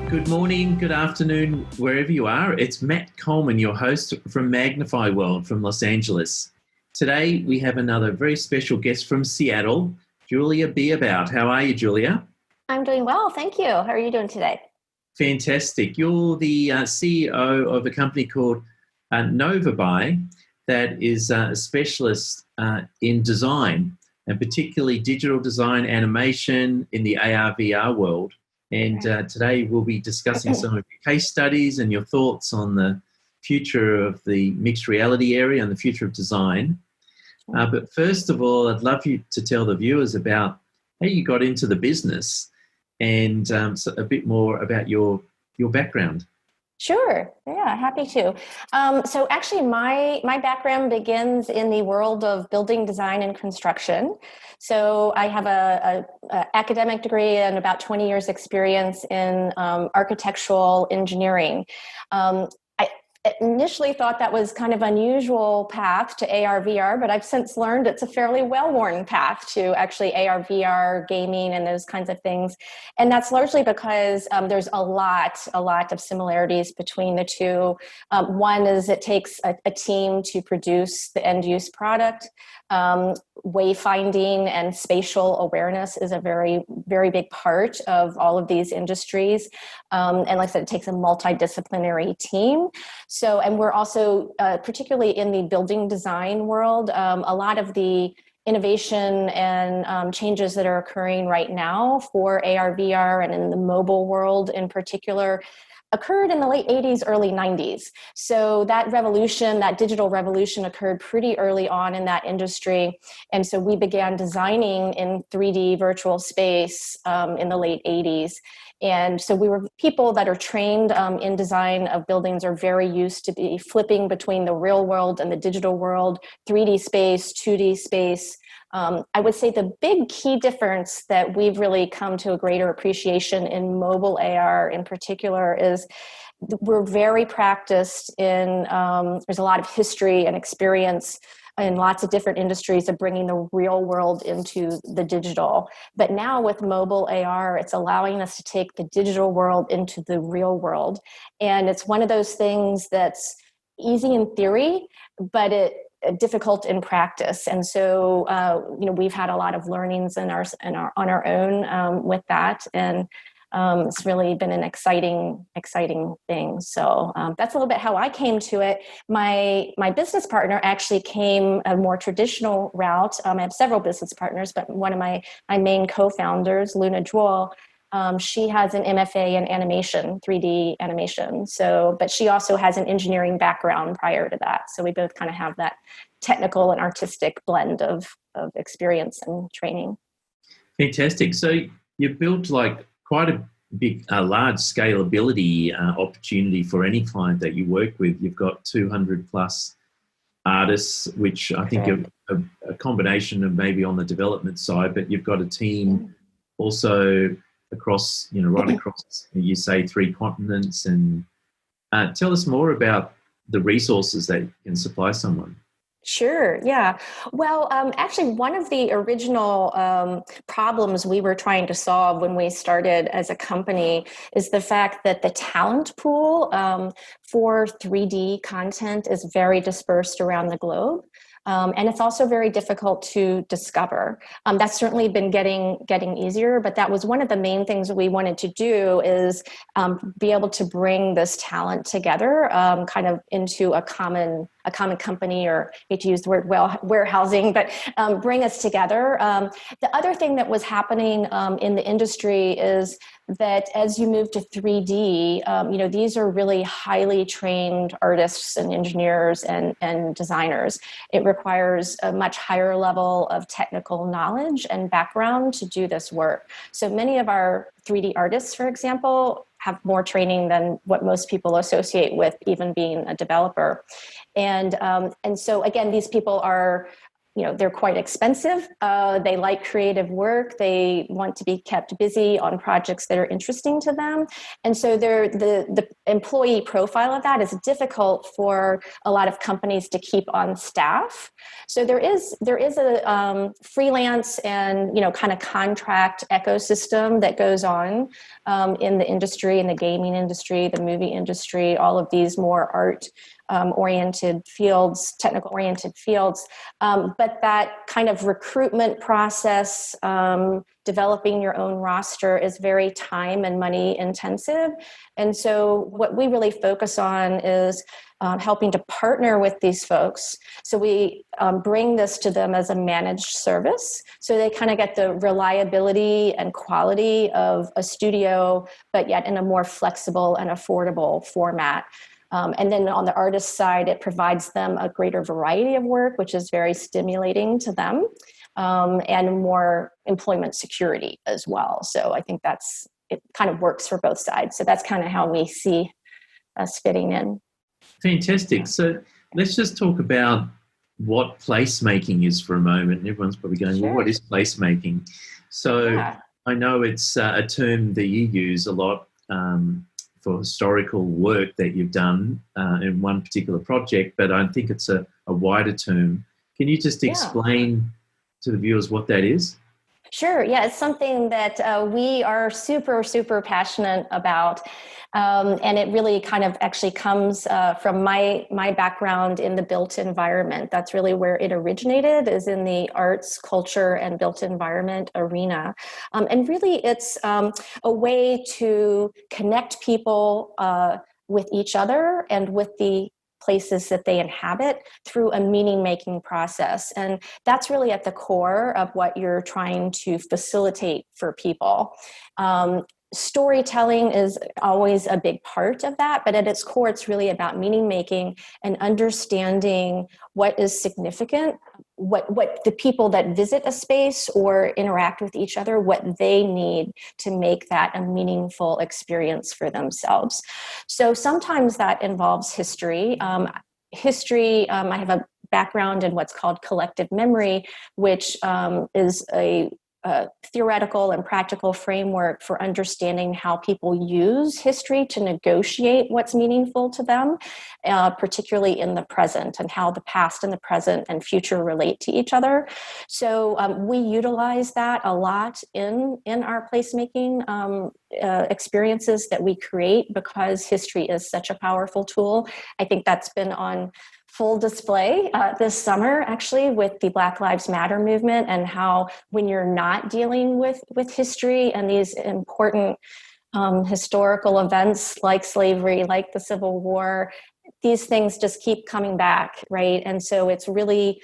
Good morning, good afternoon, wherever you are. It's Matt Coleman, your host from Magnify World from Los Angeles. Today, we have another very special guest from Seattle, Julia Beabout. How are you, Julia? I'm doing well, thank you. How are you doing today? Fantastic. You're the CEO of a company called Novaby that is a specialist in design, and particularly digital design, animation in the AR/VR world. And today we'll be discussing some of your case studies and your thoughts on the future of the mixed reality area and the future of design. But first of all, I'd love you to tell the viewers about how you got into the business and so a bit more about your background. Sure. Yeah, happy to. So actually, my background begins in the world of building design and construction. So I have a academic degree and about 20 years experience in architectural engineering. I initially thought that was kind of unusual path to AR/VR, but I've since learned it's a fairly well-worn path to actually AR/VR gaming and those kinds of things. And that's largely because there's a lot of similarities between the two. One is it takes a team to produce the end-use product. Wayfinding and spatial awareness is a very, very big part of all of these industries. And like I said, it takes a multidisciplinary team. So, and we're also, particularly in the building design world, a lot of the innovation and changes that are occurring right now for AR/VR and in the mobile world in particular occurred in the late 80s, early 90s. So that revolution, that digital revolution occurred pretty early on in that industry. And so we began designing in 3D virtual space in the late 80s. And so we were people that are trained in design of buildings are very used to be flipping between the real world and the digital world, 3D space, 2D space. I would say the big key difference that we've really come to a greater appreciation in mobile AR in particular is we're very practiced in, there's a lot of history and experience in lots of different industries of bringing the real world into the digital. But now with mobile AR, it's allowing us to take the digital world into the real world. And it's one of those things that's easy in theory, but difficult in practice. And so, we've had a lot of learnings on our own with that. And it's really been an exciting thing. So that's a little bit how I came to it. My business partner actually came a more traditional route. I have several business partners, but one of my main co-founders, Luna Jewel, she has an MFA in animation, 3D animation. So, but she also has an engineering background prior to that. So we both kind of have that technical and artistic blend of experience and training. Fantastic. So you built like quite a large scalability opportunity for any client that you work with. You've got 200 plus artists, which I think are a combination of maybe on the development side, but you've got a team also across, right across, you say 3 continents. And tell us more about the resources that can supply someone. Sure. Yeah. Well, actually, one of the original problems we were trying to solve when we started as a company is the fact that the talent pool for 3D content is very dispersed around the globe. And it's also very difficult to discover. That's certainly been getting easier, but that was one of the main things we wanted to do is be able to bring this talent together kind of into a common company, or I hate to use the word warehousing, but bring us together. The other thing that was happening in the industry is that as you move to 3D, these are really highly trained artists and engineers and designers. It requires a much higher level of technical knowledge and background to do this work. So many of our 3D artists, for example, have more training than what most people associate with even being a developer. And so again, these people are they're quite expensive. They like creative work. They want to be kept busy on projects that are interesting to them. And so the employee profile of that is difficult for a lot of companies to keep on staff. So there is a freelance and, kind of contract ecosystem that goes on in the industry, in the gaming industry, the movie industry, all of these more art oriented fields, technical oriented fields. But that kind of recruitment process, developing your own roster is very time and money intensive. And so what we really focus on is helping to partner with these folks. So we bring this to them as a managed service. So they kind of get the reliability and quality of a studio, but yet in a more flexible and affordable format. And then on the artist side, it provides them a greater variety of work, which is very stimulating to them, and more employment security as well. So I think it kind of works for both sides. So that's kind of how we see us fitting in. Fantastic. So let's just talk about what placemaking is for a moment. Everyone's probably going, Sure. Well, what is placemaking? So I know it's a term that you use a lot for historical work that you've done in one particular project, but I think it's a wider term. Can you just explain to the viewers what that is? Sure. Yeah, it's something that we are super, super passionate about. And it really kind of actually comes from my background in the built environment. That's really where it originated, is in the arts, culture, and built environment arena. And really, it's a way to connect people with each other and with the places that they inhabit through a meaning-making process. And that's really at the core of what you're trying to facilitate for people. Storytelling is always a big part of that, but at its core, it's really about meaning making and understanding what is significant, what the people that visit a space or interact with each other, what they need to make that a meaningful experience for themselves. So sometimes that involves history. I have a background in what's called collective memory, which is a theoretical and practical framework for understanding how people use history to negotiate what's meaningful to them, particularly in the present, and how the past and the present and future relate to each other. So we utilize that a lot in our placemaking experiences that we create, because history is such a powerful tool. I think that's been on full display this summer, actually, with the Black Lives Matter movement, and how when you're not dealing with history and these important historical events like slavery, like the Civil War, these things just keep coming back, right? And so it's really,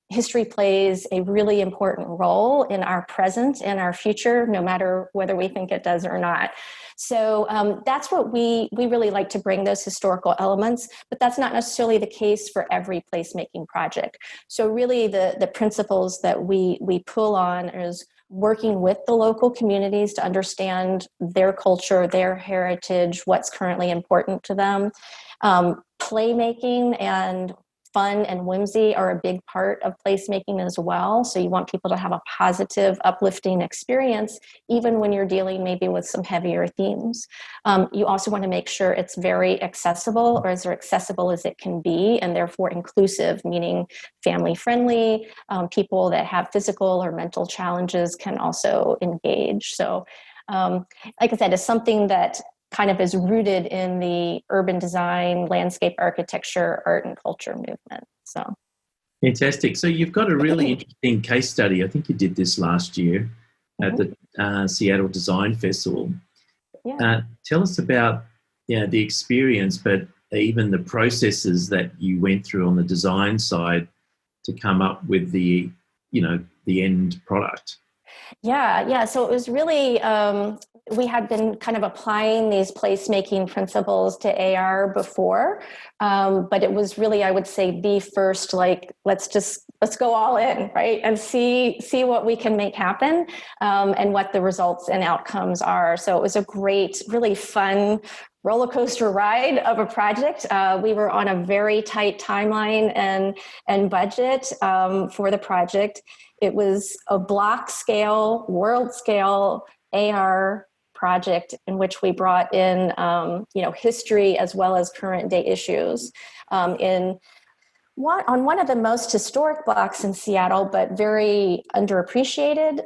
history plays a really important role in our present and our future, no matter whether we think it does or not. So that's what we really like to bring, those historical elements, but that's not necessarily the case for every placemaking project. So really the principles that we pull on is working with the local communities to understand their culture, their heritage, what's currently important to them. Playmaking and fun and whimsy are a big part of placemaking as well. So you want people to have a positive, uplifting experience, even when you're dealing maybe with some heavier themes. You also want to make sure it's very accessible, or as accessible as it can be, and therefore inclusive, meaning family friendly. People that have physical or mental challenges can also engage. So like I said, it's something that kind of is rooted in the urban design, landscape architecture, art and culture movement. So fantastic. So you've got a really interesting case study. I think you did this last year at the Seattle Design Festival. Yeah. Tell us about the experience, but even the processes that you went through on the design side to come up with the end product. Yeah. So it was really, we had been kind of applying these placemaking principles to AR before, but it was really, I would say, the first, like, let's go all in, right? And see what we can make happen, and what the results and outcomes are. So it was a great, really fun roller coaster ride of a project. We were on a very tight timeline and budget for the project. It was a block scale, world scale AR project in which we brought in, history as well as current day issues on one of the most historic blocks in Seattle, but very underappreciated.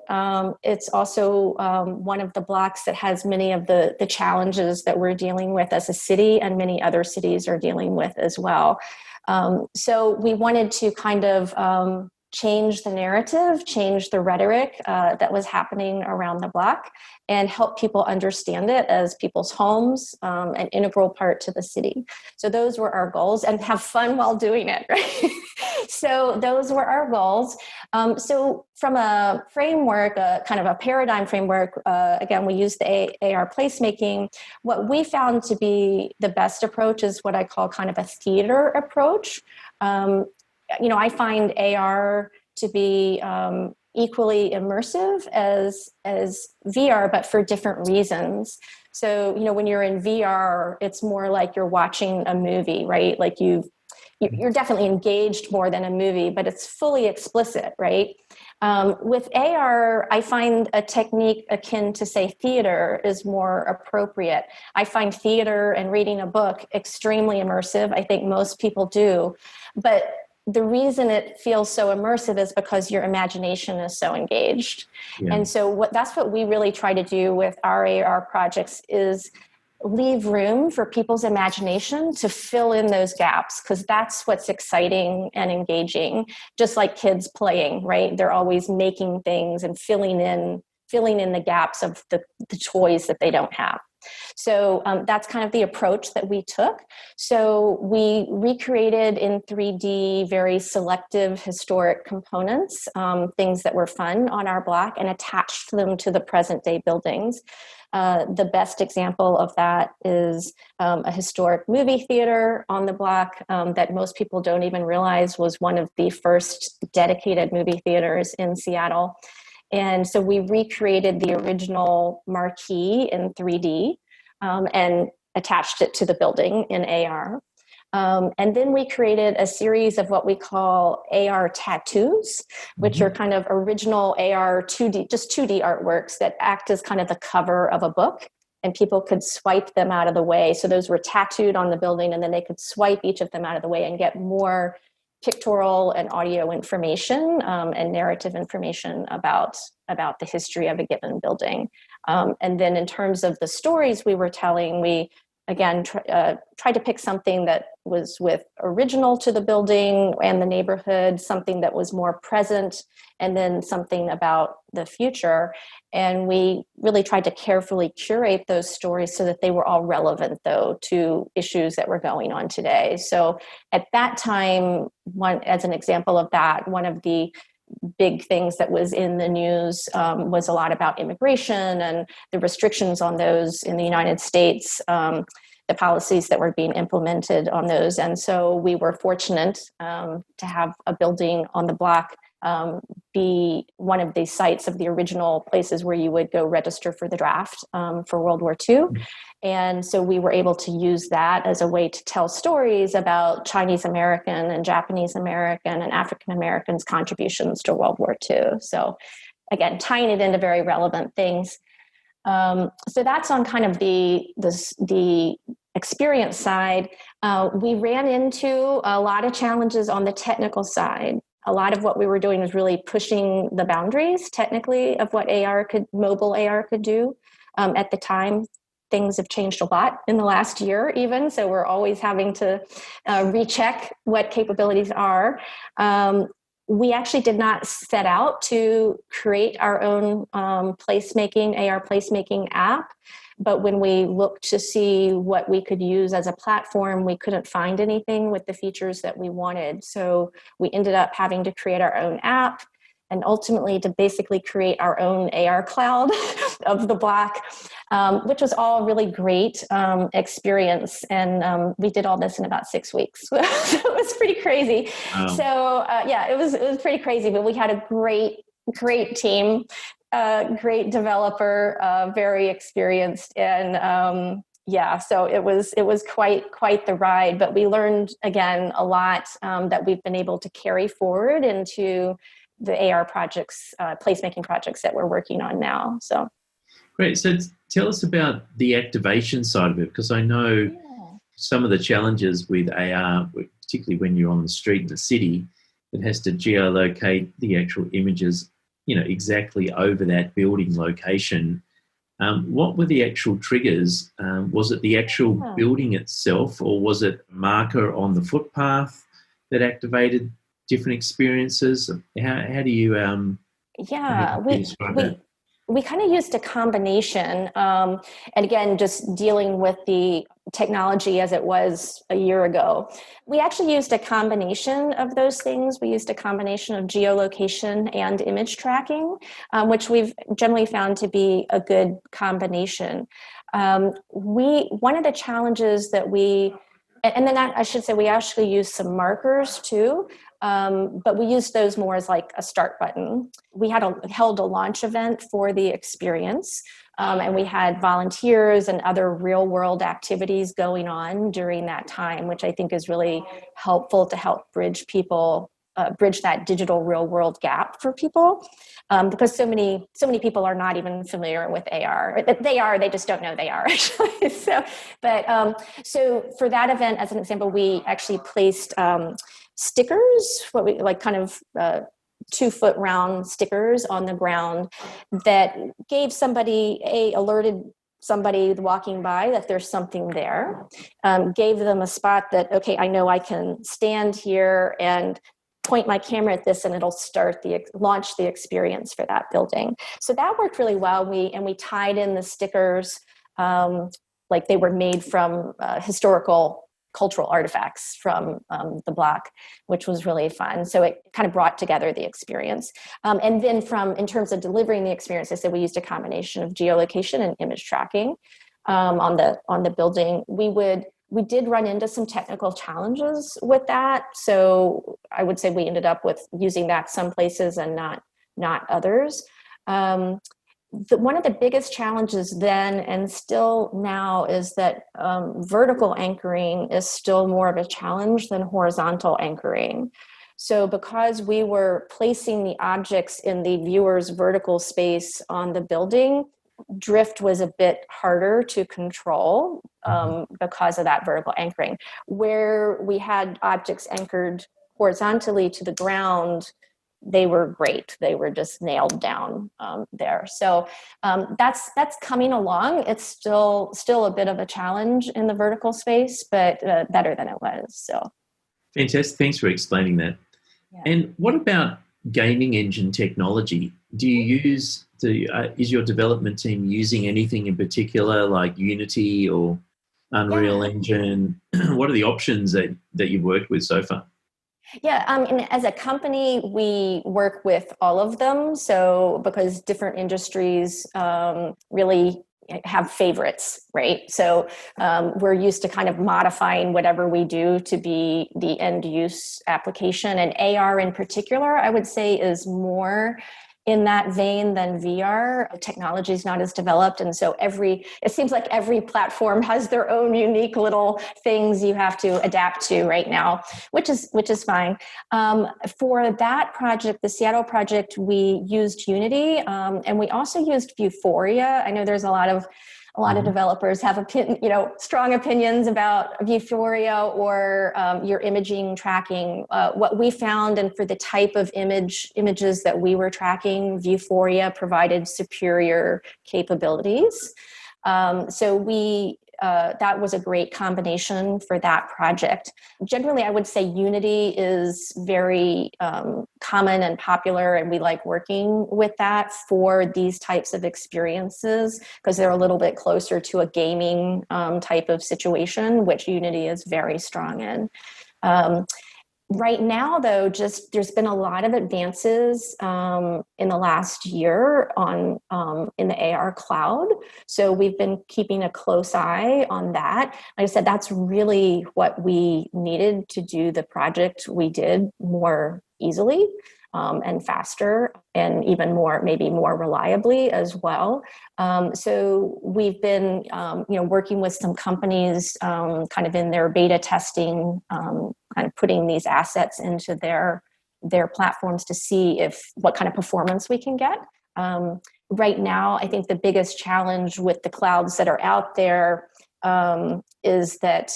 It's also one of the blocks that has many of the challenges that we're dealing with as a city, and many other cities are dealing with as well. So we wanted to kind of change the narrative, change the rhetoric that was happening around the block, and help people understand it as people's homes, an integral part to the city. So those were our goals, and have fun while doing it, right? So those were our goals. So from a framework, kind of a paradigm framework, again, we used the AR placemaking. What we found to be the best approach is what I call kind of a theater approach. I find AR to be equally immersive as VR, but for different reasons. So, when you're in VR, it's more like you're watching a movie, right? Like you're definitely engaged more than a movie, but it's fully explicit, right? With AR, I find a technique akin to, say, theater is more appropriate. I find theater and reading a book extremely immersive. I think most people do. But the reason it feels so immersive is because your imagination is so engaged. Yeah. And so that's what we really try to do with our AR projects is leave room for people's imagination to fill in those gaps, because that's what's exciting and engaging, just like kids playing, right? They're always making things and filling in the gaps of the toys that they don't have. So that's kind of the approach that we took. So we recreated in 3D very selective historic components, things that were fun on our block, and attached them to the present day buildings. The best example of that is a historic movie theater on the block that most people don't even realize was one of the first dedicated movie theaters in Seattle. And so we recreated the original marquee in 3D and attached it to the building in AR. And then we created a series of what we call AR tattoos, which are kind of original AR 2D, just 2D artworks that act as kind of the cover of a book, and people could swipe them out of the way. So those were tattooed on the building, and then they could swipe each of them out of the way and get more pictorial and audio information and narrative information about the history of a given building. And then in terms of the stories we were telling, we again tried to pick something that was original to the building and the neighborhood, something that was more present, and then something about the future. And we really tried to carefully curate those stories so that they were all relevant, though, to issues that were going on today. So at that time, as an example of that, one of the big things that was in the news was a lot about immigration and the restrictions on those in the United States, the policies that were being implemented on those. And so we were fortunate to have a building on the block be one of the sites of the original places where you would go register for the draft for World War II. And so we were able to use that as a way to tell stories about Chinese American and Japanese American and African Americans' contributions to World War II. So again, tying it into very relevant things. So that's on kind of the experience side. We ran into a lot of challenges on the technical side. A lot of what we were doing was really pushing the boundaries technically of what mobile AR could do. At the time, things have changed a lot in the last year even, so we're always having to recheck what capabilities are. We actually did not set out to create our own AR placemaking app. But when we looked to see what we could use as a platform, we couldn't find anything with the features that we wanted. So we ended up having to create our own app, and ultimately to basically create our own AR cloud of the block, which was all really great experience. And we did all this in about 6 weeks. So it was pretty crazy. Wow. So it was pretty crazy, but we had a great team. Great developer, very experienced, and Yeah, so it was quite the ride, but we learned again a lot that we've been able to carry forward into the AR projects, placemaking projects that we're working on now. So Great. So tell us about the activation side of it, because I know some of the challenges with AR, particularly when you're on the street in the city, it has to geolocate the actual images, exactly over that building location. What were the actual triggers? Was it the actual building itself, or was it a marker on the footpath that activated different experiences? How do you describe that? We kind of used a combination. And again, just dealing with the technology as it was a year ago. We actually used a combination of those things. We used a combination of geolocation and image tracking, which we've generally found to be a good combination. One of the challenges that and then I should say we actually used some markers too. But we used those more as like a start button. We held a launch event for the experience, and we had volunteers and other real world activities going on during that time, which I think is really helpful to help bridge that digital real world gap for people, because so many people are not even familiar with AR. They just don't know they are actually. So for that event, as an example, we actually placed stickers, what we like, kind of 2-foot round stickers on the ground that gave alerted somebody walking by that there's something there, gave them a spot that, okay, I know I can stand here and point my camera at this and it'll launch the experience for that building. So that worked really well. We tied in the stickers like they were made from historical cultural artifacts from the block, which was really fun. So it kind of brought together the experience. And then in terms of delivering the experience, I said we used a combination of geolocation and image tracking on the building. We did run into some technical challenges with that. So I would say we ended up with using that some places and not others. One of the biggest challenges then and still now is that vertical anchoring is still more of a challenge than horizontal anchoring. So because we were placing the objects in the viewer's vertical space on the building, drift was a bit harder to control because of that vertical anchoring. Where we had objects anchored horizontally to the ground, they were great. They were just nailed down there. So that's coming along. It's still a bit of a challenge in the vertical space, but better than it was. So fantastic. Thanks for explaining that. Yeah. And what about gaming engine technology? Do you use is your development team using anything in particular, like Unity or Unreal Engine? What are the options that you've worked with so far? Yeah, and as a company, we work with all of them. So because different industries really have favorites, right? So we're used to kind of modifying whatever we do to be the end use application. And AR in particular, I would say, is more in that vein than VR. Technology is not as developed, and so it seems like every platform has their own unique little things you have to adapt to right now, which is fine. For that project, the Seattle project, we used Unity, and we also used Vuforia. I know there's a lot of developers have strong opinions about Vuforia or your imaging tracking. What we found, and for the type of images that we were tracking, Vuforia provided superior capabilities. So that was a great combination for that project. Generally, I would say Unity is very common and popular, and we like working with that for these types of experiences because they're a little bit closer to a gaming type of situation, which Unity is very strong in. Right now, though, there's been a lot of advances in the last year in the AR cloud. So we've been keeping a close eye on that. Like I said, that's really what we needed to do the project we did more easily. and faster, and even more, maybe more reliably as well. So we've been, working with some companies kind of in their beta testing, kind of putting these assets into their platforms to see what kind of performance we can get. Right now, I think the biggest challenge with the clouds that are out there is that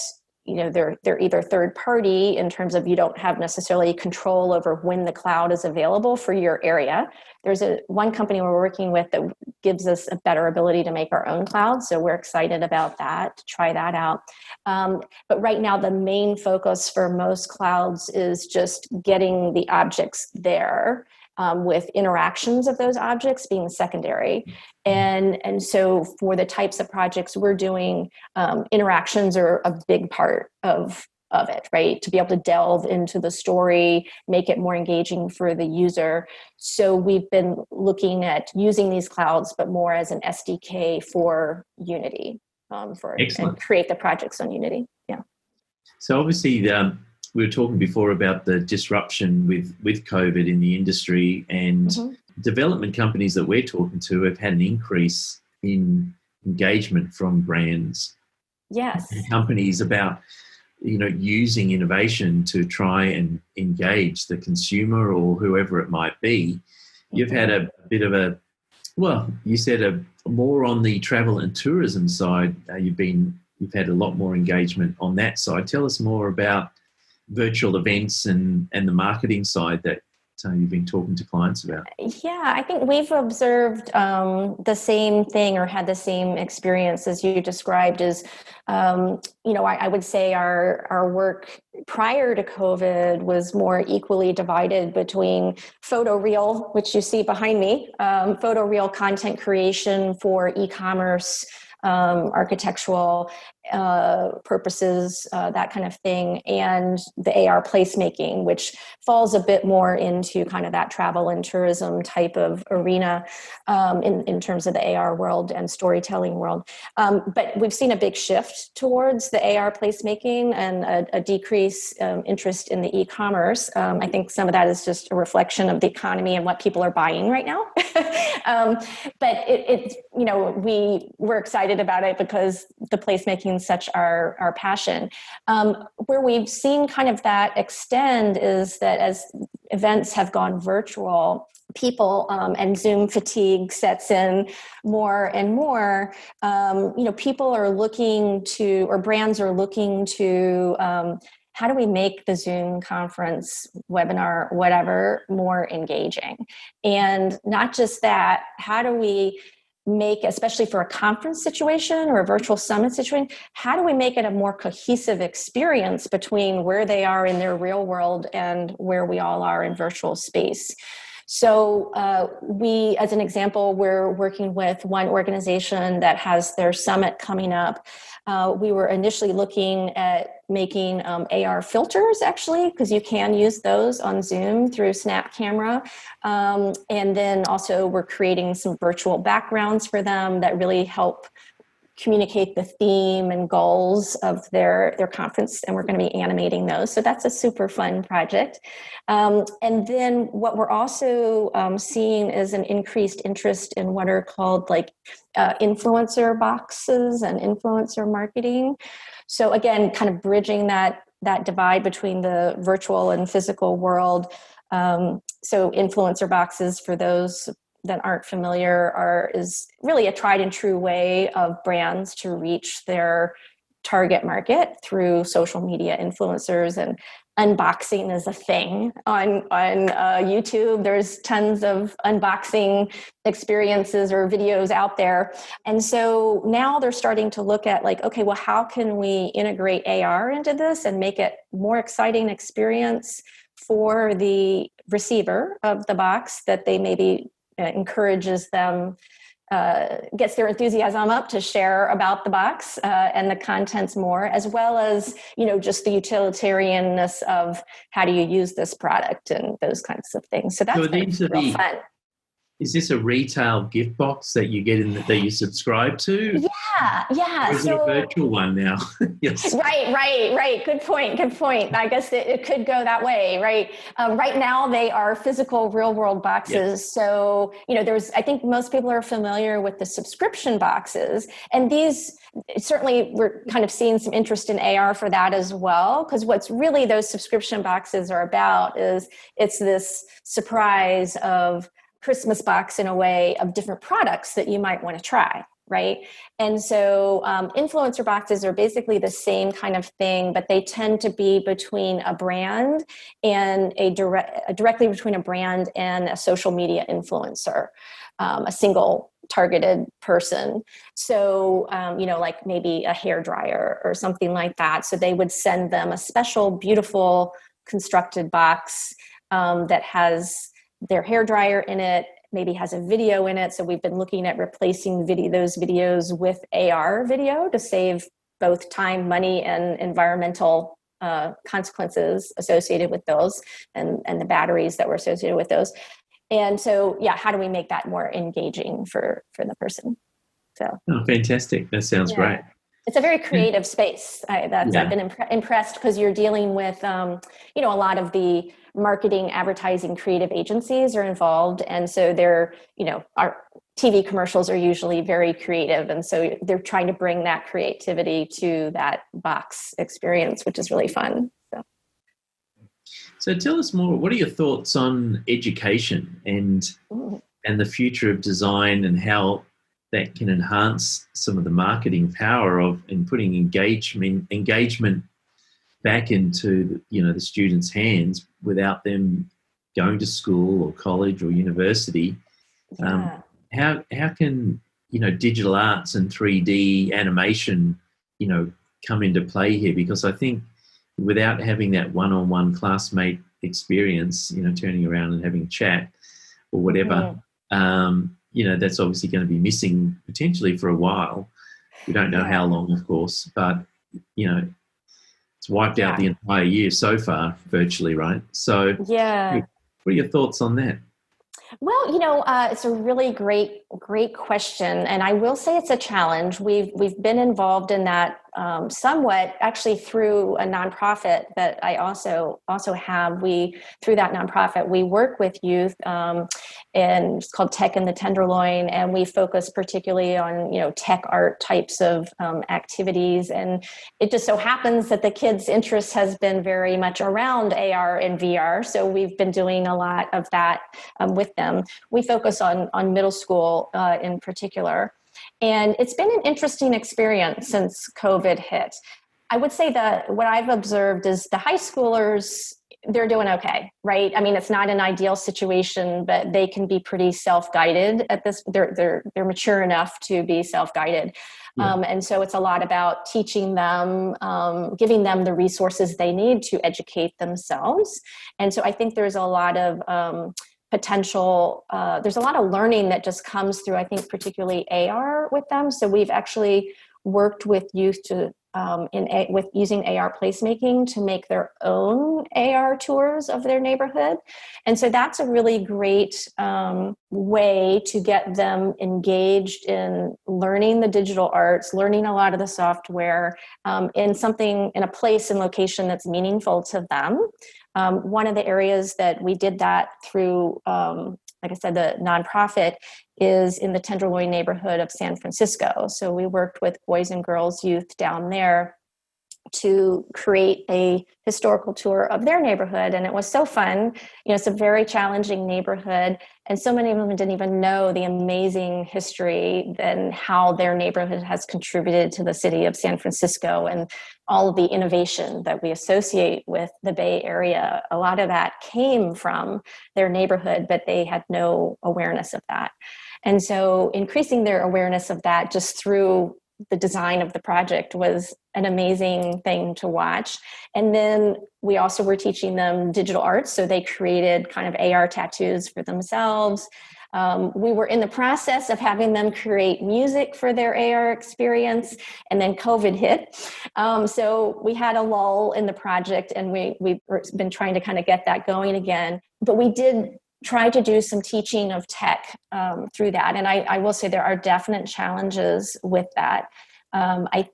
they're either third party in terms of you don't have necessarily control over when the cloud is available for your area. There's one company we're working with that gives us a better ability to make our own cloud, so we're excited about that, to try that out. But right now, the main focus for most clouds is just getting the objects there, with interactions of those objects being secondary. And so for the types of projects we're doing, interactions are a big part of it, right? To be able to delve into the story, make it more engaging for the user. So we've been looking at using these clouds, but more as an SDK for Unity, and create the projects on Unity. Yeah. So obviously, we were talking before about the disruption with COVID in the industry, and development companies that we're talking to have had an increase in engagement from brands. Yes. And companies about, using innovation to try and engage the consumer or whoever it might be. You've had a bit of you said more on the travel and tourism side. You've had a lot more engagement on that side. Tell us more about virtual events and the marketing side that you've been talking to clients about. Yeah, I think we've observed the same thing, or had the same experience as you described. Is I would say our work prior to COVID was more equally divided between photoreal, which you see behind me, photoreal content creation for e-commerce, architectural purposes, that kind of thing, and the AR placemaking, which falls a bit more into kind of that travel and tourism type of arena, in terms of the AR world and storytelling world. But we've seen a big shift towards the AR placemaking and a decrease interest in the e-commerce. I think some of that is just a reflection of the economy and what people are buying right now. But we're excited about it because the placemaking such our passion. Where we've seen kind of that extend is that as events have gone virtual, people and Zoom fatigue sets in more and more. People are looking to, or brands are looking to, how do we make the Zoom conference, webinar, whatever, more engaging? And not just that, how do we make, especially for a conference situation or a virtual summit situation, how do we make it a more cohesive experience between where they are in their real world and where we all are in virtual space? So we, as an example, we're working with one organization that has their summit coming up. We were initially looking at making AR filters, actually, because you can use those on Zoom through Snap Camera. And then also we're creating some virtual backgrounds for them that really help communicate the theme and goals of their conference, and we're going to be animating those. So that's a super fun project. And then what we're also seeing is an increased interest in what are called influencer boxes and influencer marketing. So again, kind of bridging that divide between the virtual and physical world. So influencer boxes, for those that aren't familiar, is really a tried and true way of brands to reach their target market through social media influencers, and unboxing is a thing on YouTube. There's tons of unboxing experiences or videos out there. And so now they're starting to look at okay, well, how can we integrate AR into this and make it more exciting experience for the receiver of the box, that they maybe encourages them, gets their enthusiasm up to share about the box and the contents more, as well as, just the utilitarianness of how do you use this product and those kinds of things. So that's real fun. Is this a retail gift box that you get that you subscribe to? Yeah. Or is it a virtual one now? Yes. Right. Good point. I guess it could go that way, right? Right now, they are physical, real-world boxes. Yes. So, I think most people are familiar with the subscription boxes, and these certainly we're kind of seeing some interest in AR for that as well. Because what's really those subscription boxes are about is it's this surprise of Christmas box in a way of different products that you might want to try. Right. And so influencer boxes are basically the same kind of thing, but they tend to be between a brand and directly between a brand and a social media influencer, a single targeted person. So, like maybe a hair dryer or something like that. So they would send them a special, beautiful constructed box that has their hair dryer in it, maybe has a video in it. So we've been looking at replacing those videos with AR video to save both time, money, and environmental consequences associated with those, and the batteries that were associated with those. And so, how do we make that more engaging for the person? So, fantastic. That sounds great. It's a very creative space. I've been impressed because you're dealing with, a lot of the marketing, advertising, creative agencies are involved. And so our TV commercials are usually very creative. And so they're trying to bring that creativity to that box experience, which is really fun. So tell us more, what are your thoughts on education and the future of design, and how that can enhance some of the marketing power of and putting engagement back into the students' hands without them going to school or college or university? How can digital arts and 3D animation come into play here? Because I think without having that one-on-one classmate experience, turning around and having a chat or whatever, that's obviously going to be missing potentially for a while. We don't know how long, of course, but, it's wiped out the entire year so far, virtually, right? So what are your thoughts on that? Well, it's a really great question, and I will say it's a challenge. We've been involved in that somewhat, actually, through a nonprofit that I also have. Through that nonprofit, we work with youth, and it's called Tech in the Tenderloin, and we focus particularly on tech art types of activities. And it just so happens that the kids' interest has been very much around AR and VR, so we've been doing a lot of that with them. We focus on middle school in particular. And it's been an interesting experience since COVID hit. I would say that what I've observed is the high schoolers, they're doing okay, right? I mean, it's not an ideal situation, but they can be pretty self-guided at this. They're mature enough to be self-guided. And so it's a lot about teaching them, giving them the resources they need to educate themselves. And so I think there's a lot of potential, there's a lot of learning that just comes through, I think, particularly AR with them. So we've actually worked with youth to with using AR placemaking to make their own AR tours of their neighborhood. And so that's a really great way to get them engaged in learning the digital arts, learning a lot of the software in a place and location that's meaningful to them. One of the areas that we did that through, like I said, the nonprofit is in the Tenderloin neighborhood of San Francisco. So we worked with boys and girls youth down there to create a historical tour of their neighborhood. And it was so fun. It's a very challenging neighborhood. And so many of them didn't even know the amazing history and how their neighborhood has contributed to the city of San Francisco and all of the innovation that we associate with the Bay Area. A lot of that came from their neighborhood, but they had no awareness of that. And so increasing their awareness of that just through the design of the project was an amazing thing to watch. And then we also were teaching them digital arts. So they created kind of AR tattoos for themselves. We were in the process of having them create music for their AR experience, and then COVID hit. So we had a lull in the project, and we've been trying to kind of get that going again. But we did try to do some teaching of tech through that. And I will say there are definite challenges with that. I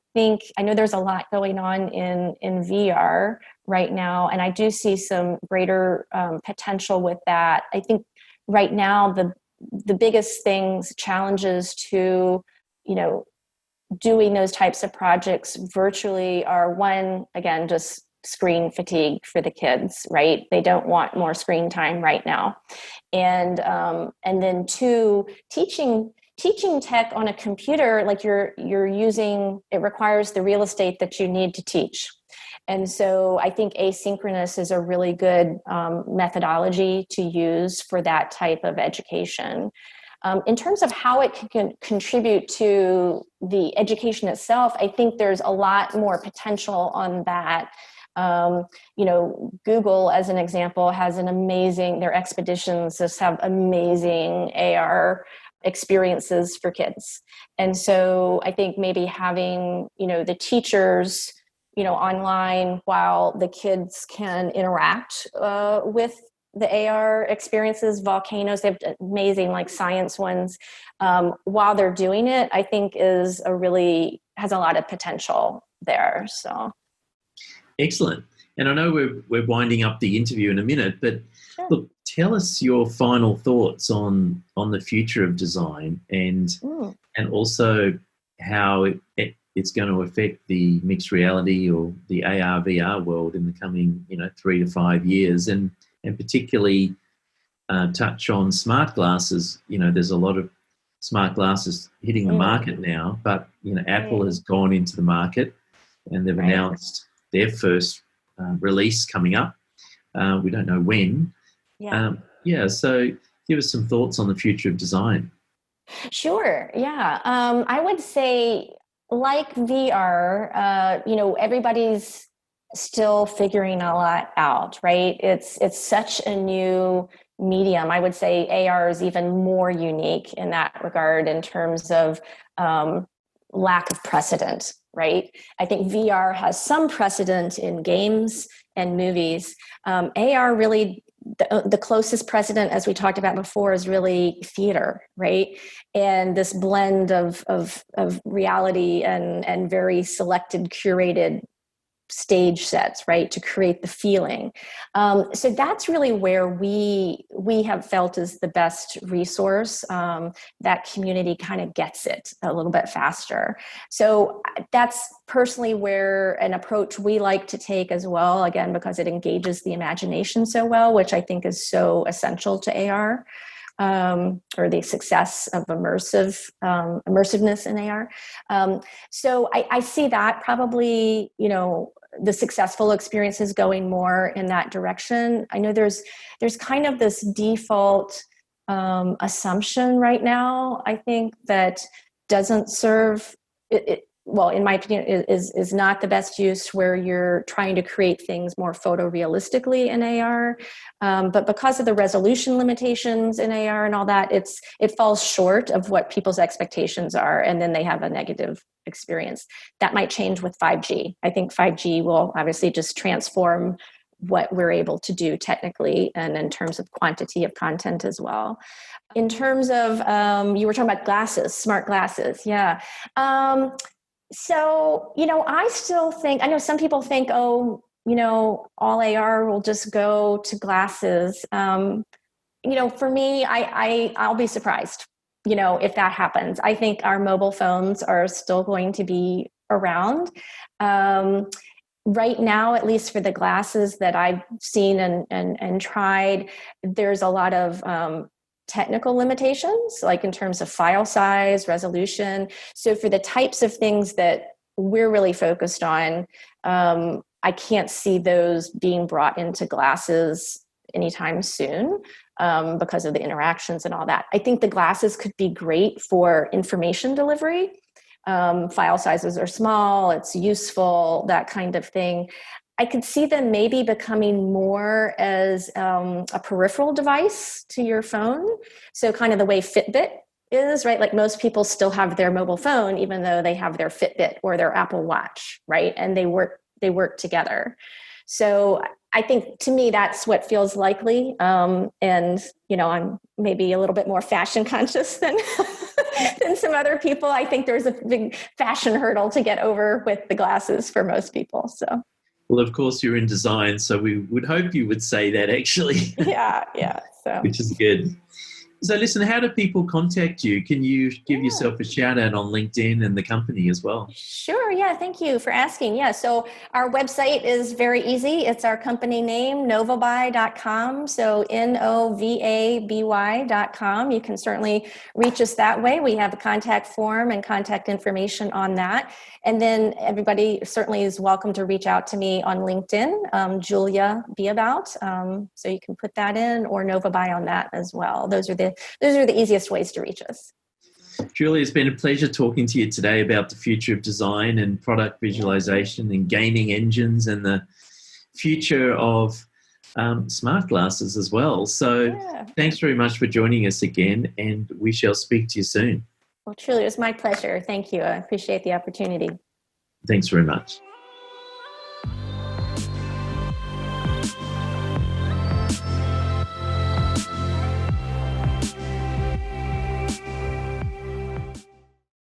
know there's a lot going on in VR right now, and I do see some greater potential with that. I think right now the biggest challenges to, doing those types of projects virtually are, one, again, just screen fatigue for the kids, right? They don't want more screen time right now. And then two, teaching tech on a computer, like you're using, it requires the real estate that you need to teach. And so I think asynchronous is a really good methodology to use for that type of education. In terms of how it can contribute to the education itself, I think there's a lot more potential on that. Google, as an example, has their expeditions just have amazing AR experiences for kids. And so I think maybe having, the teachers, online while the kids can interact with the AR experiences, volcanoes, they have amazing science ones. While they're doing it, I think has a lot of potential there. So. Excellent. And I know we're winding up the interview in a minute, but Sure. Look, tell us your final thoughts on the future of design and also how it's going to affect the mixed reality or the AR VR world in the coming 3 to 5 years, and particularly touch on smart glasses. There's a lot of smart glasses hitting the market now, but Apple has gone into the market and they've announced their first release coming up. We don't know when. So give us some thoughts on the future of design. Sure. Yeah. I would say, like VR, everybody's still figuring a lot out, right? It's such a new medium. I would say AR is even more unique in that regard in terms of lack of precedent, right? I think VR has some precedent in games and movies. AR really, the closest precedent, as we talked about before, is really theater, right? And this blend of reality and very selected, curated stage sets, right, to create the feeling. So that's really where we have felt is the best resource. That community kind of gets it a little bit faster. So that's personally where an approach we like to take as well, again, because it engages the imagination so well, which I think is so essential to AR. Or the success of immersiveness in AR. So I see that probably, the successful experiences going more in that direction. I know there's kind of this default assumption right now, I think, that doesn't serve it. Well, in my opinion, is not the best use, where you're trying to create things more photorealistically in AR. But because of the resolution limitations in AR and all that, it falls short of what people's expectations are, and then they have a negative experience. That might change with 5G. I think 5G will obviously just transform what we're able to do technically and in terms of quantity of content as well. In terms of, you were talking about glasses, smart glasses. Yeah. So, I still think, I know some people think, all AR will just go to glasses. For me, I'll be surprised, if that happens. I think our mobile phones are still going to be around. Right now, at least for the glasses that I've seen and tried, there's a lot of technical limitations, like in terms of file size, resolution. So for the types of things that we're really focused on, I can't see those being brought into glasses anytime soon because of the interactions and all that. I think the glasses could be great for information delivery. File sizes are small, it's useful, that kind of thing. I could see them maybe becoming more as a peripheral device to your phone. So kind of the way Fitbit is, right? Like most people still have their mobile phone, even though they have their Fitbit or their Apple Watch, right? And they work together. So I think to me, that's what feels likely. And, I'm maybe a little bit more fashion conscious than, than some other people. I think there's a big fashion hurdle to get over with the glasses for most people. So. Well, of course, you're in design, so we would hope you would say that actually. Yeah. So. Which is good. So listen, how do people contact you? Can you give yourself a shout out on LinkedIn and the company as well? Sure. Yeah. Thank you for asking. Yeah. So our website is very easy. It's our company name, novaby.com. So Novaby.com. You can certainly reach us that way. We have a contact form and contact information on that. And then everybody certainly is welcome to reach out to me on LinkedIn, Julia Beabout. So you can put that in, or Novaby on that as well. Those are the easiest ways to reach us. Julia, it's been a pleasure talking to you today about the future of design and product visualization and gaming engines and the future of smart glasses as well. So thanks very much for joining us again, and we shall speak to you soon. Well, truly, it was my pleasure. Thank you. I appreciate the opportunity. Thanks very much.